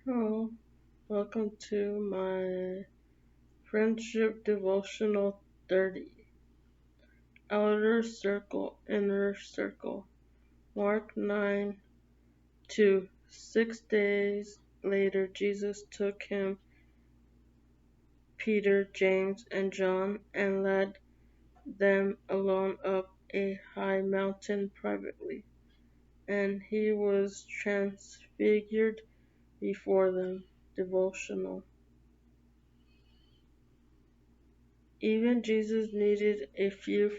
Hello, welcome to my Friendship Devotional 30. Outer Circle, Inner Circle. Mark 9 2. 6 days later, Jesus took him, Peter, James, and John, and led them alone up a high mountain privately. And he was transfigured before them. Devotional. Even Jesus needed a few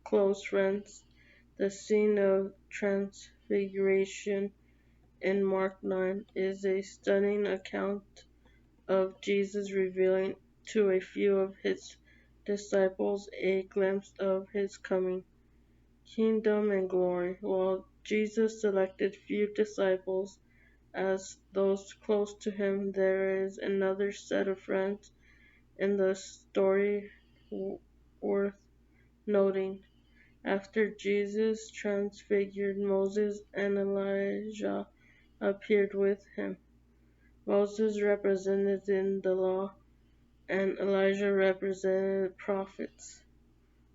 close friends. The scene of transfiguration in Mark 9 is a stunning account of Jesus revealing to a few of his disciples a glimpse of his coming kingdom and glory. While Jesus selected few disciples as those close to him, there is another set of friends in the story worth noting. After Jesus transfigured, Moses and Elijah appeared with him. Moses represented in the law, and Elijah represented prophets.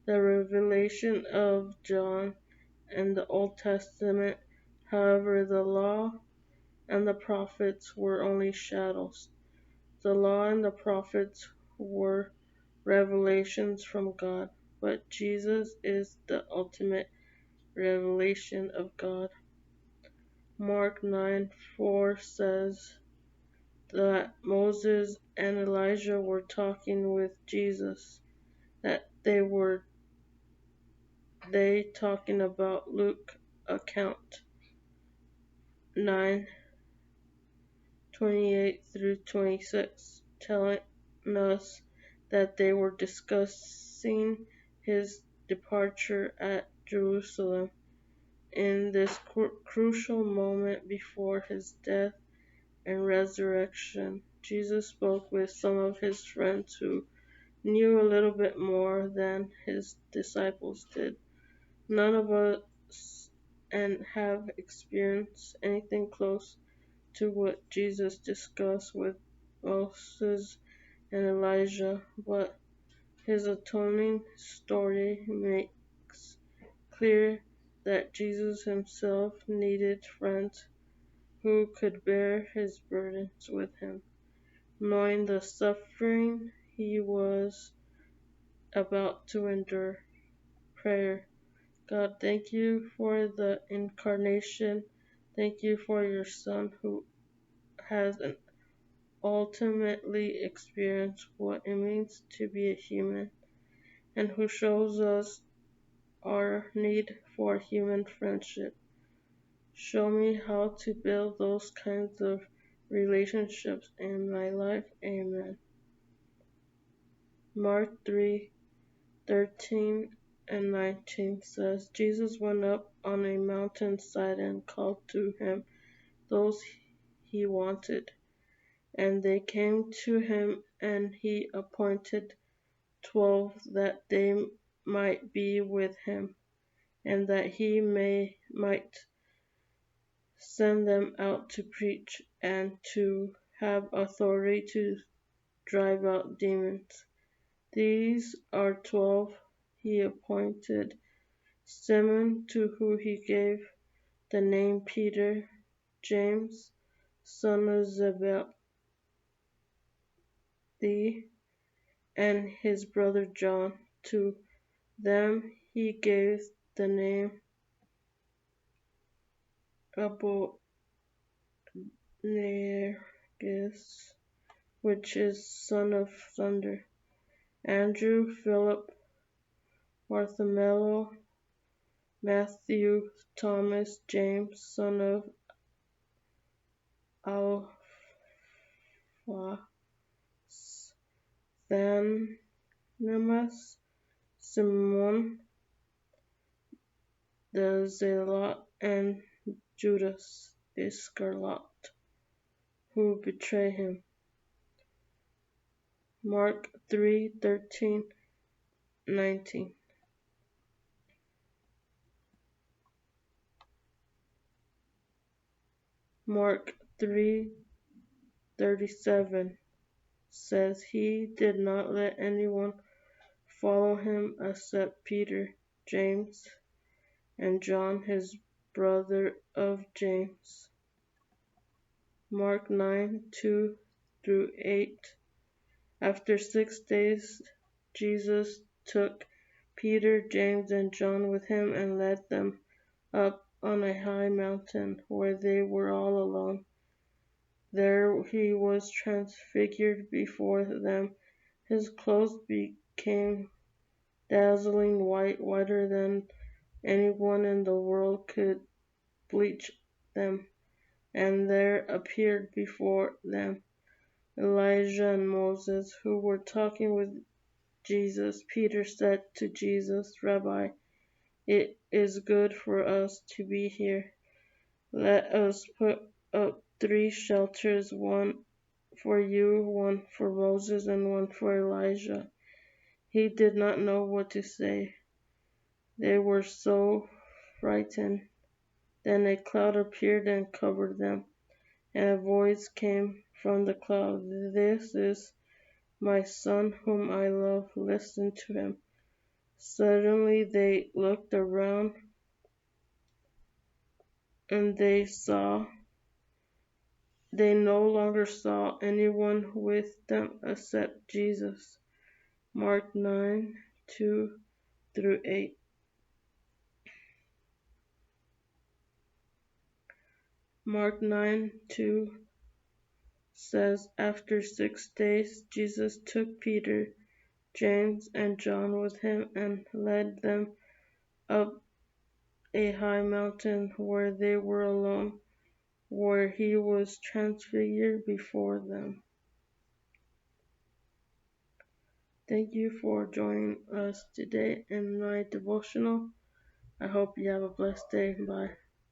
The revelation of John and the Old Testament, however, the law and the prophets were only shadows. The law and the prophets were revelations from God, but Jesus is the ultimate revelation of God. Mark 9:4 says that Moses and Elijah were talking with Jesus, that they talking about Luke account 9:28-26, telling us that they were discussing his departure at Jerusalem. In this crucial moment before his death and resurrection, Jesus spoke with some of his friends who knew a little bit more than his disciples did. None of us and have experienced anything close to what Jesus discussed with Moses and Elijah, but his atoning story makes clear that Jesus himself needed friends who could bear his burdens with him, knowing the suffering he was about to endure. Prayer. God, thank you for the incarnation. Thank you for your Son who has ultimately experienced what it means to be a human and who shows us our need for human friendship. Show me how to build those kinds of relationships in my life. Amen. Mark 3:13 and 19 says, Jesus went up on a mountainside and called to him those he wanted, and they came to him, and he appointed 12 that they might be with him, and that he might send them out to preach and to have authority to drive out demons. These are 12 he appointed: Simon, to whom he gave the name Peter; James, son of Zebedee, and his brother John. To them he gave the name Boanerges, which is son of thunder; Andrew, Philip, Bartholomew, Matthew, Thomas, James, son of Alphaeus, Thanamas, Simon the Zealot, and Judas Iscariot, who betrayed him. Mark 3:13-19. Mark 37 says he did not let anyone follow him except Peter, James, and John, his brother of James. Mark 9:2-8. After 6 days, Jesus took Peter, James, and John with him and led them up on a high mountain where they were all alone. There he was transfigured before them. His clothes became dazzling white, whiter than anyone in the world could bleach them. And there appeared before them Elijah and Moses, who were talking with Jesus. Peter said to Jesus, Rabbi, it is good for us to be here. Let us put up 3 shelters, one for you, one for Moses, and one for Elijah. He did not know what to say. They were so frightened. Then a cloud appeared and covered them, and a voice came from the cloud, This is my son whom I love, listen to him. Suddenly they looked around, and they no longer saw anyone with them except Jesus. Mark 9:2-8. Mark 9:2 says, After 6 days, Jesus took Peter, James, and John with him and led them up a high mountain where they were alone, where he was transfigured before them. Thank you for joining us today in my devotional. I hope you have a blessed day. Bye.